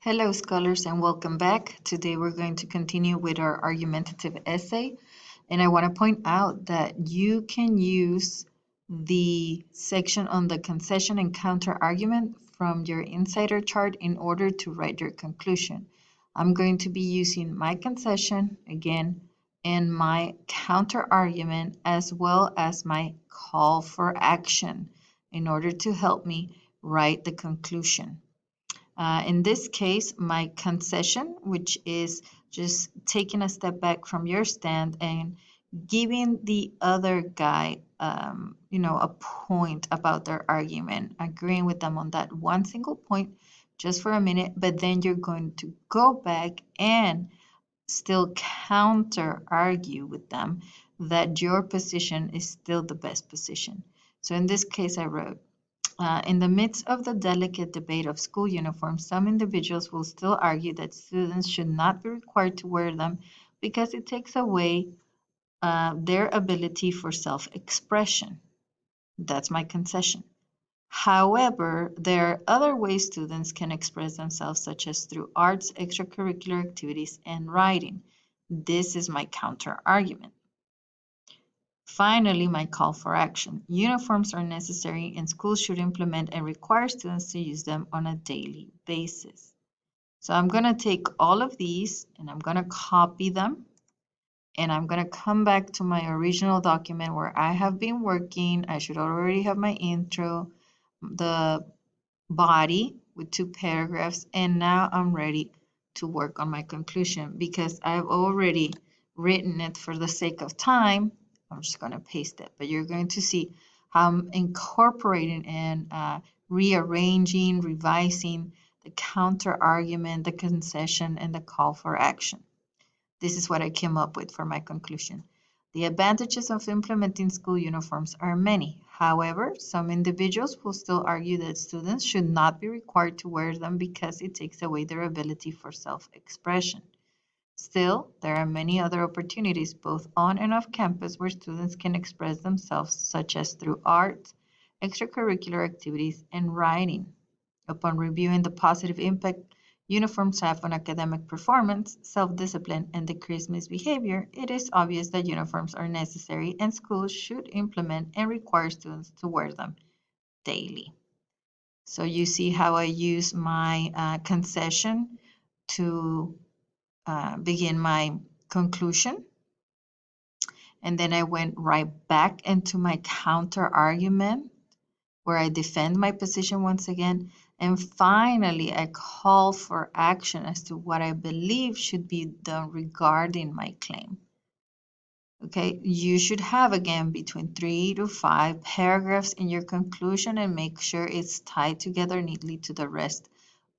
Hello, scholars, and welcome back. Today we're going to continue with our argumentative essay. And I want to point out that you can use the section on the concession and counter argument from your insider chart in order to write your conclusion. I'm going to be using my concession again and my counter argument as well as my call for action in order to help me write the conclusion. In this case, my concession, which is just taking a step back from your stand and giving the other guy, a point about their argument, agreeing with them on that one single point just for a minute, but then you're going to go back and still counter argue with them that your position is still the best position. So in this case, I wrote, in the midst of the delicate debate of school uniforms, some individuals will still argue that students should not be required to wear them because it takes away their ability for self-expression. That's my concession. However, there are other ways students can express themselves, such as through arts, extracurricular activities, and writing. This is my counter argument. Finally, my call for action. Uniforms are necessary and schools should implement and require students to use them on a daily basis. So I'm going to take all of these and I'm going to copy them and I'm going to come back to my original document where I have been working. I should already have my intro, the body with 2 paragraphs, and now I'm ready to work on my conclusion because I've already written it for the sake of time. I'm just going to paste it, but you're going to see how I'm incorporating and rearranging, revising the counter argument, the concession, and the call for action. This is what I came up with for my conclusion. The advantages of implementing school uniforms are many. However, some individuals will still argue that students should not be required to wear them because it takes away their ability for self-expression. Still, there are many other opportunities, both on and off campus, where students can express themselves, such as through art, extracurricular activities, and writing. Upon reviewing the positive impact uniforms have on academic performance, self-discipline, and decreased misbehavior, it is obvious that uniforms are necessary and schools should implement and require students to wear them daily. So you see how I use my concession to begin my conclusion. And then I went right back into my counter argument where I defend my position once again. And finally, I call for action as to what I believe should be done regarding my claim. Okay, you should have again between 3 to 5 paragraphs in your conclusion and make sure it's tied together neatly to the rest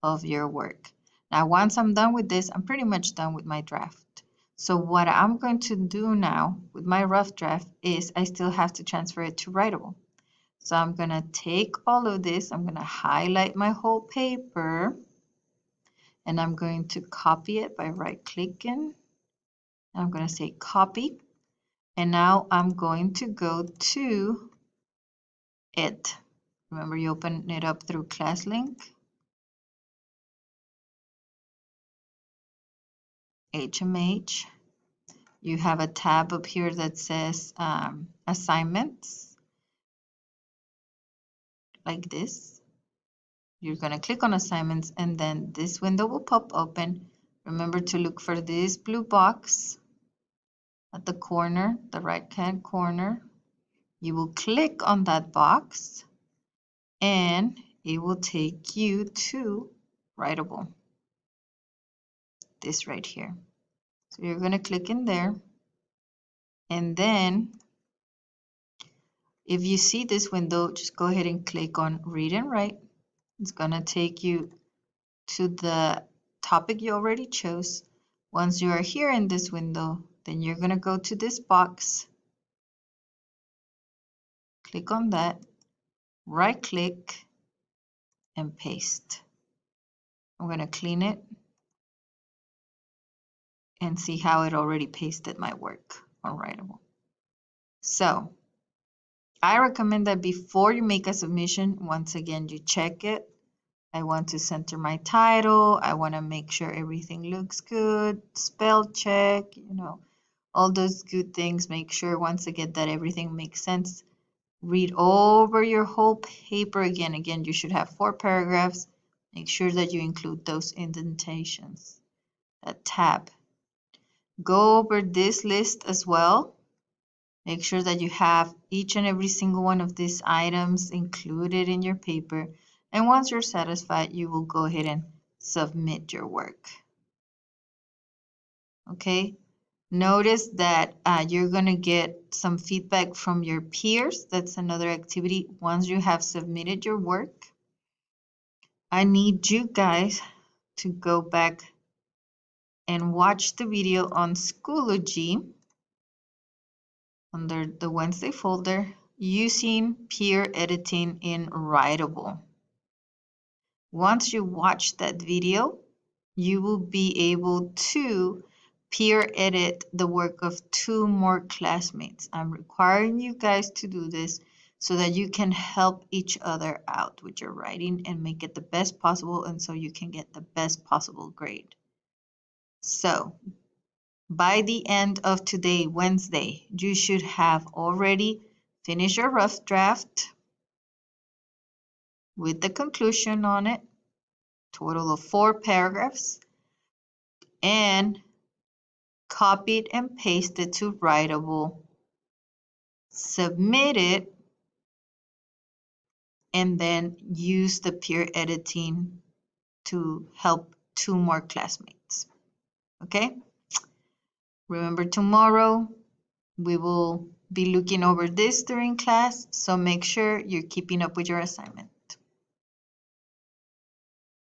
of your work. Now, once I'm done with this, I'm pretty much done with my draft. So what I'm going to do now with my rough draft is I still have to transfer it to Writable. So I'm going to take all of this, I'm going to highlight my whole paper, and I'm going to copy it by right-clicking. I'm going to say copy, and now I'm going to go to it. Remember, you open it up through ClassLink, HMH. You have a tab up here that says assignments, like this. You're going to click on assignments and then this window will pop open. Remember to look for this blue box at the corner, the right-hand corner. You will click on that box and it will take you to Writable. This right here. So you're going to click in there and then if you see this window, just go ahead and click on Read and Write. It's going to take you to the topic you already chose. Once you are here in this window, then you're going to go to this box, click on that, right-click, and paste. I'm going to clean it and see how it already pasted my work on Writable. So I recommend that before you make a submission, once again, you check it I want to center my title. I want to make sure everything looks good. Spell check, all those good things. Make sure once again that everything makes sense. Read over your whole paper again. Again, you should have 4 paragraphs. Make sure that you include those indentations, that tab. Go over this list as well. Make sure that you have each and every single one of these items included in your paper. And once you're satisfied, you will go ahead and submit your work. Okay? Notice that you're going to get some feedback from your peers. That's another activity. Once you have submitted your work, I need you guys to go back and watch the video on Schoology under the Wednesday folder using peer editing in Writable. Once you watch that video, you will be able to peer edit the work of 2 more classmates. I'm requiring you guys to do this so that you can help each other out with your writing and make it the best possible, and so you can get the best possible grade. So by the end of today, Wednesday, you should have already finished your rough draft with the conclusion on it, total of 4 paragraphs, and copied and pasted to Writable, submit it, and then use the peer editing to help 2 more classmates. Okay? Remember, tomorrow we will be looking over this during class, so make sure you're keeping up with your assignment.